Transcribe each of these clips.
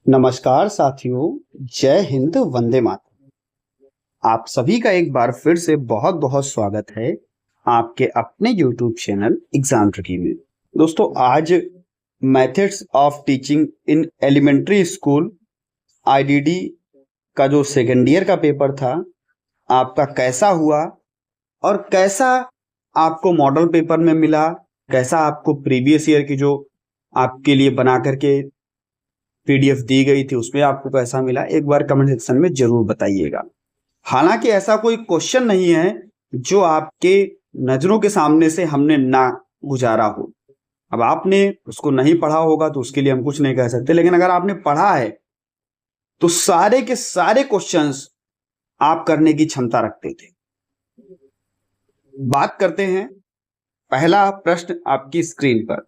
नमस्कार साथियों, जय हिंद, वंदे मातरम। आप सभी का एक बार फिर से बहुत बहुत स्वागत है आपके अपने YouTube चैनल एग्जाम ट्रिकी में। दोस्तों, आज methods of teaching in elementary school IDD का जो सेकेंड ईयर का पेपर था आपका कैसा हुआ और कैसा आपको मॉडल पेपर में मिला, कैसा आपको प्रीवियस ईयर की जो आपके लिए बना करके PDF दी गई थी उसमें आपको कैसा मिला, एक बार कमेंट सेक्शन में जरूर बताइएगा। हालांकि ऐसा कोई क्वेश्चन नहीं है जो आपके नजरों के सामने से हमने ना गुजारा हो। अब आपने उसको नहीं पढ़ा होगा तो उसके लिए हम कुछ नहीं कह सकते, लेकिन अगर आपने पढ़ा है तो सारे के सारे क्वेश्चंस आप करने की क्षमता रखते थे। बात करते हैं पहला प्रश्न आपकी स्क्रीन पर।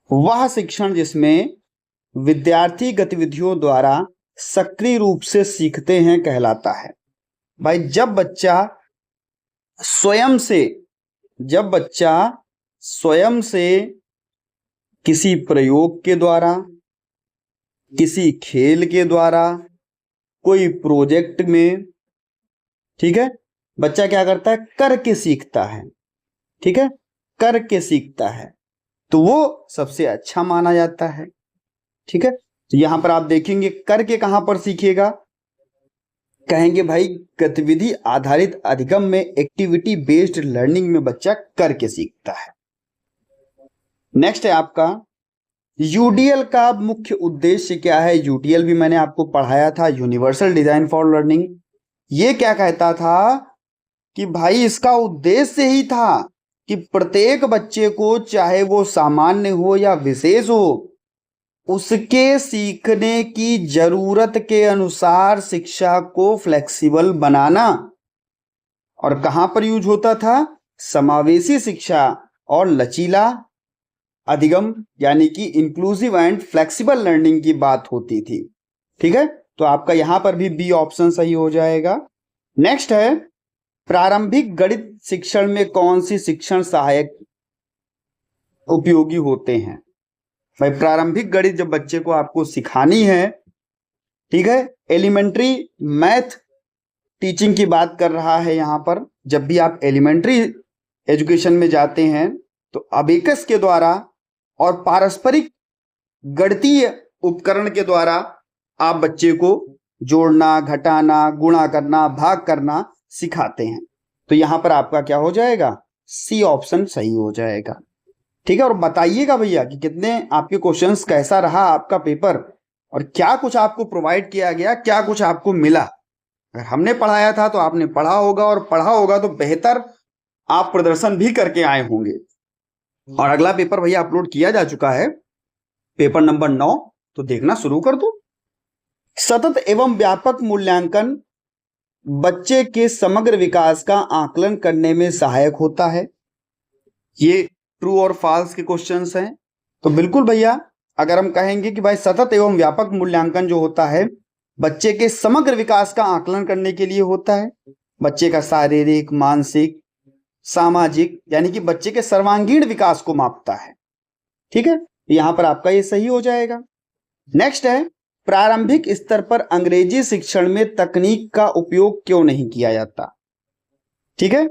वह शिक्षण जिसमें विद्यार्थी गतिविधियों द्वारा सक्रिय रूप से सीखते हैं कहलाता है। भाई, जब बच्चा स्वयं से किसी प्रयोग के द्वारा, किसी खेल के द्वारा, कोई प्रोजेक्ट में, ठीक है, बच्चा क्या करता है, करके सीखता है। ठीक है, करके सीखता है तो वो सबसे अच्छा माना जाता है। ठीक है, तो यहां पर आप देखेंगे करके कहां पर सीखेगा, कहेंगे भाई गतिविधि आधारित अधिगम में, एक्टिविटी बेस्ड लर्निंग में बच्चा करके सीखता है। नेक्स्ट है आपका यूडीएल का मुख्य उद्देश्य क्या है। यूडीएल भी मैंने आपको पढ़ाया था, यूनिवर्सल डिजाइन फॉर लर्निंग। ये क्या कहता था कि भाई इसका उद्देश्य ही था कि प्रत्येक बच्चे को, चाहे वो सामान्य हो या विशेष हो, उसके सीखने की जरूरत के अनुसार शिक्षा को फ्लेक्सिबल बनाना। और कहां पर यूज होता था, समावेशी शिक्षा और लचीला अधिगम, यानी कि इंक्लूसिव एंड फ्लेक्सिबल लर्निंग की बात होती थी। ठीक है, तो आपका यहां पर भी बी ऑप्शन सही हो जाएगा। नेक्स्ट है प्रारंभिक गणित शिक्षण में कौन सी शिक्षण सहायक उपयोगी होते हैं। भाई, प्रारंभिक गणित जब बच्चे को आपको सिखानी है, ठीक है, एलिमेंट्री मैथ टीचिंग की बात कर रहा है यहां पर। जब भी आप एलिमेंट्री एजुकेशन में जाते हैं तो अबेकस के द्वारा और पारस्परिक गणितीय उपकरण के द्वारा आप बच्चे को जोड़ना, घटाना, गुणा करना, भाग करना सिखाते हैं। तो यहां पर आपका क्या हो जाएगा, सी ऑप्शन सही हो जाएगा। ठीक है, और बताइएगा भैया कि कितने आपके क्वेश्चंस, कैसा रहा आपका पेपर और क्या कुछ आपको प्रोवाइड किया गया, क्या कुछ आपको मिला। अगर हमने पढ़ाया था तो आपने पढ़ा होगा, और पढ़ा होगा तो बेहतर आप प्रदर्शन भी करके आए होंगे। और अगला पेपर भैया अपलोड किया जा चुका है, पेपर नंबर 9, तो देखना शुरू कर दो। सतत एवं व्यापक मूल्यांकन बच्चे के समग्र विकास का आकलन करने में सहायक होता है। ये ट्रू और फॉल्स के क्वेश्चंस हैं। तो बिल्कुल भैया, अगर हम कहेंगे कि भाई सतत एवं व्यापक मूल्यांकन जो होता है बच्चे के समग्र विकास का आकलन करने के लिए होता है। बच्चे का शारीरिक, मानसिक, सामाजिक, यानी कि बच्चे के सर्वांगीण विकास को मापता है। ठीक है, यहां पर आपका ये सही हो जाएगा। नेक्स्ट है प्रारंभिक स्तर पर अंग्रेजी शिक्षण में तकनीक का उपयोग क्यों नहीं किया जाता। ठीक है,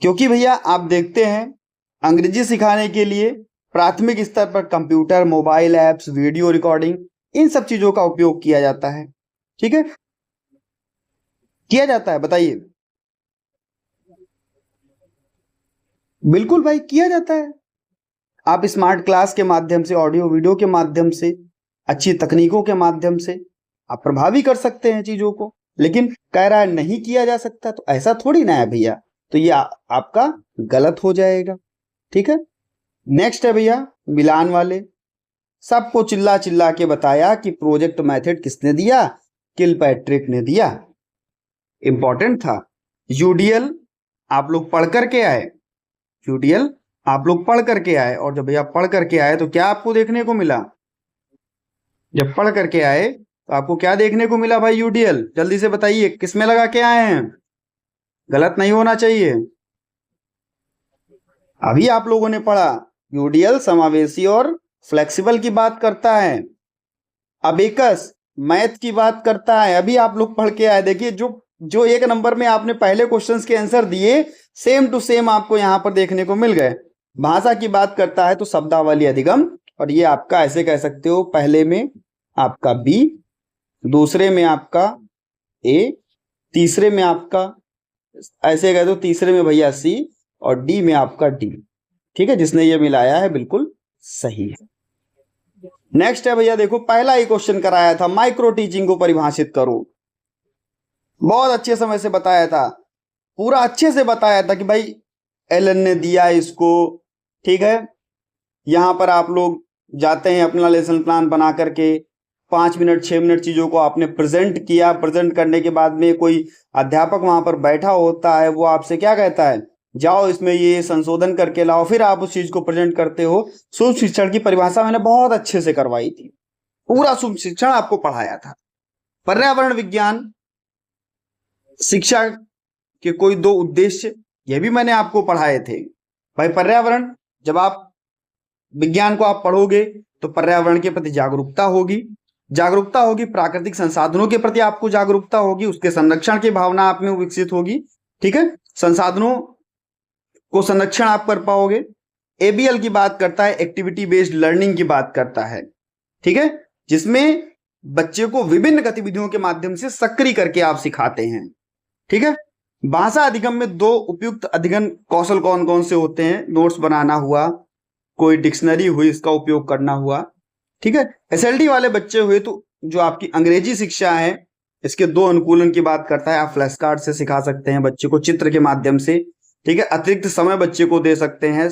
क्योंकि भैया आप देखते हैं अंग्रेजी सिखाने के लिए प्राथमिक स्तर पर computer, mobile apps, video recording, इन सब चीजों का उपयोग किया जाता है। ठीक है, किया जाता है, बताइए। बिल्कुल भाई, किया जाता है। आप स्मार्ट क्लास के माध्यम से, ऑडियो वीडियो के माध्यम से, अच्छी तकनीकों के माध्यम से आप प्रभावी कर सकते हैं चीजों को। लेकिन कह रहा है नहीं किया जा सकता, तो ऐसा थोड़ी ना है भैया, तो ये आपका गलत हो जाएगा। ठीक है, नेक्स्ट है भैया मिलान वाले। सबको चिल्ला चिल्ला के बताया कि प्रोजेक्ट मेथड किसने दिया, किलपैट्रिक ने दिया। इंपॉर्टेंट था। यूडीएल आप लोग पढ़ करके आए, यूडीएल आप लोग पढ़ करके आए, और जब भैया पढ़ करके आए तो क्या आपको देखने को मिला, जब पढ़ करके आए तो आपको क्या देखने को मिला भाई, यूडीएल जल्दी से बताइए, किसमें लगा के आए हैं, गलत नहीं होना चाहिए। अभी आप लोगों ने पढ़ा यूडीएल समावेशी और फ्लेक्सिबल की बात करता है। अबेकस मैथ की बात करता है। अभी आप लोग पढ़ के आए, देखिए जो 1 नंबर में आपने पहले क्वेश्चंस के आंसर दिए सेम टू सेम आपको यहां पर देखने को मिल गए। भाषा की बात करता है तो शब्दावली अधिगम, और ये आपका ऐसे कह सकते हो, पहले में आपका बी, दूसरे में आपका ए, तीसरे में आपका ऐसे कह दो, तीसरे में भैया सी, और डी में आपका डी। ठीक है, जिसने ये मिलाया है बिल्कुल सही है। नेक्स्ट है भैया, देखो पहला ही क्वेश्चन कराया था, माइक्रो टीचिंग को परिभाषित करो। बहुत अच्छे समय से बताया था, पूरा अच्छे से बताया था कि भाई एलन ने दिया इसको। ठीक है, यहां पर आप लोग जाते हैं अपना लेसन प्लान बना करके, 5 मिनट 6 मिनट चीजों को आपने प्रेजेंट किया। प्रेजेंट करने के बाद में कोई अध्यापक वहां पर बैठा होता है, वो आपसे क्या कहता है, जाओ इसमें ये संशोधन करके लाओ, फिर आप उस चीज को प्रेजेंट करते हो। सूक्ष्म शिक्षण की परिभाषा मैंने बहुत अच्छे से करवाई थी, पूरा सूक्ष्म शिक्षण आपको पढ़ाया था। पर्यावरण विज्ञान शिक्षा के कोई 2 उद्देश्य, ये भी मैंने आपको पढ़ाए थे। भाई पर्यावरण, जब आप विज्ञान को आप पढ़ोगे तो पर्यावरण के प्रति जागरूकता होगी, प्राकृतिक संसाधनों के प्रति आपको जागरूकता होगी, उसके संरक्षण की भावना आप में विकसित होगी। ठीक है, संसाधनों को संरक्षण आप कर पाओगे। एबीएल की बात करता है, एक्टिविटी बेस्ड लर्निंग की बात करता है। ठीक है, जिसमें बच्चे को विभिन्न गतिविधियों के माध्यम से सक्रिय करके आप सिखाते हैं। ठीक है, भाषा अधिगम में 2 उपयुक्त अधिगम कौशल कौन कौन से होते हैं, नोट्स बनाना हुआ, कोई डिक्शनरी हुई इसका उपयोग करना हुआ। ठीक है, एसएलडी वाले बच्चे हुए तो जो आपकी अंग्रेजी शिक्षा है, इसके 2 अनुकूलन की बात करता है। आप फ्लैश कार्ड से सिखा सकते हैं बच्चे को, चित्र के माध्यम से। ठीक है, अतिरिक्त समय बच्चे को दे सकते हैं,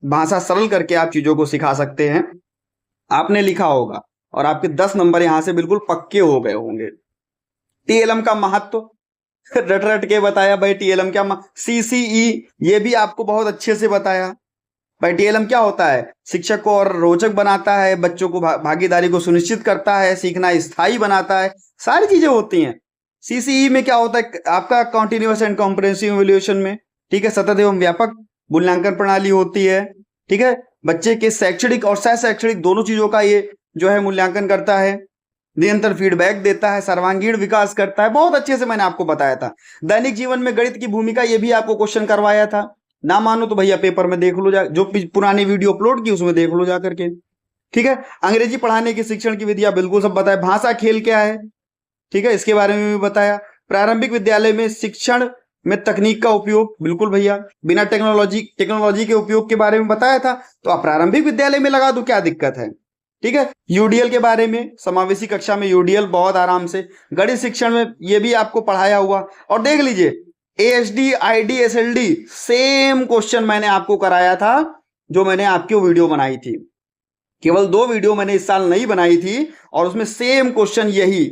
भाषा सरल करके आप चीजों को सिखा सकते हैं। आपने लिखा होगा और आपके 10 नंबर यहां से बिल्कुल पक्के हो गए होंगे। टीएलएम का महत्व रट रट के बताया भाई, टीएलएम क्या, सीसीई ये भी आपको बहुत अच्छे से बताया। भाई टीएलएम क्या होता है, शिक्षक को और रोचक बनाता है, बच्चों को भागीदारी को सुनिश्चित करता है, सीखना स्थायी बनाता है, सारी चीजें होती हैं। सीसीई में क्या होता है, आपका कॉन्टिन्यूअस एंड कॉम्प्रिहेंसिव इवैल्यूएशन में, ठीक है, सतत एवं व्यापक मूल्यांकन प्रणाली होती है। ठीक है, बच्चे के शैक्षणिक और सह शैक्षणिक दोनों चीजों का ये जो है मूल्यांकन करता है, निरंतर फीडबैक देता है, सर्वांगीण विकास करता है। बहुत अच्छे से मैंने आपको बताया था। दैनिक जीवन में गणित की भूमिका, ये भी आपको क्वेश्चन करवाया था। ना मानो तो भैया पेपर में देख लो, जो पुरानी वीडियो अपलोड की उसमें देख लो जाकर के। ठीक है, अंग्रेजी पढ़ाने की शिक्षण की विधियां बिल्कुल सब बताया। भाषा खेल क्या है, ठीक है, इसके बारे में भी बताया। प्रारंभिक विद्यालय में शिक्षण में तकनीक का उपयोग, बिल्कुल भैया, बिना टेक्नोलॉजी के उपयोग के बारे में बताया था। तो आप प्रारंभिक विद्यालय में लगा दो, क्या दिक्कत है। ठीक है, यूडीएल के बारे में, समावेशी कक्षा में यूडीएल बहुत आराम से। गणित शिक्षण में ये भी आपको पढ़ाया हुआ। और देख लीजिए ASD, ID, SLD same question मैंने आपको कराया था, जो मैंने आपकी वीडियो बनाई थी। केवल 2 वीडियो मैंने इस साल नहीं बनाई थी, और उसमें सेम क्वेश्चन यही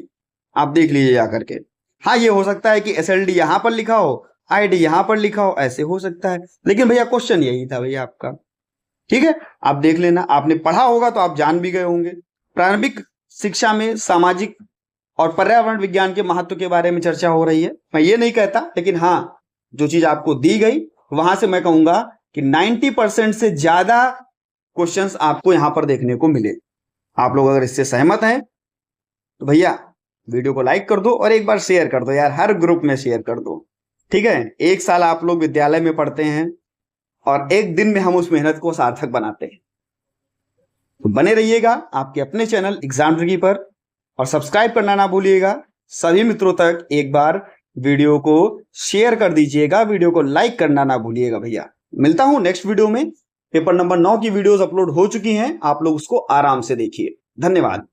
आप देख लीजिए जाकर के। हाँ, ये हो सकता है कि एसएलडी यहां पर लिखा हो, आईडी यहां पर लिखा हो, ऐसे हो सकता है, लेकिन भैया क्वेश्चन यही था भैया आपका। ठीक है, आप देख लेना, आपने पढ़ा होगा तो आप जान भी गए होंगे। प्रारंभिक शिक्षा में सामाजिक और पर्यावरण विज्ञान के महत्व के बारे में चर्चा हो रही है। मैं ये नहीं कहता, लेकिन हाँ, जो चीज आपको दी गई वहां से मैं कहूंगा कि 90% से ज्यादा क्वेश्चंस आपको यहां पर देखने को मिले। आप लोग अगर इससे सहमत हैं तो भैया वीडियो को लाइक कर दो और एक बार शेयर कर दो यार, हर ग्रुप में शेयर कर दो। ठीक है, 1 साल आप लोग विद्यालय में पढ़ते हैं और 1 दिन में हम उस मेहनत को सार्थक बनाते हैं। तो बने रहिएगा आपके अपने चैनल एग्जाम ट्रिकी पर, और सब्सक्राइब करना ना भूलिएगा। सभी मित्रों तक एक बार वीडियो को शेयर कर दीजिएगा, वीडियो को लाइक करना ना भूलिएगा भैया। मिलता हूं नेक्स्ट वीडियो में। पेपर नंबर 9 की वीडियोस अपलोड हो चुकी हैं, आप लोग उसको आराम से देखिए। धन्यवाद।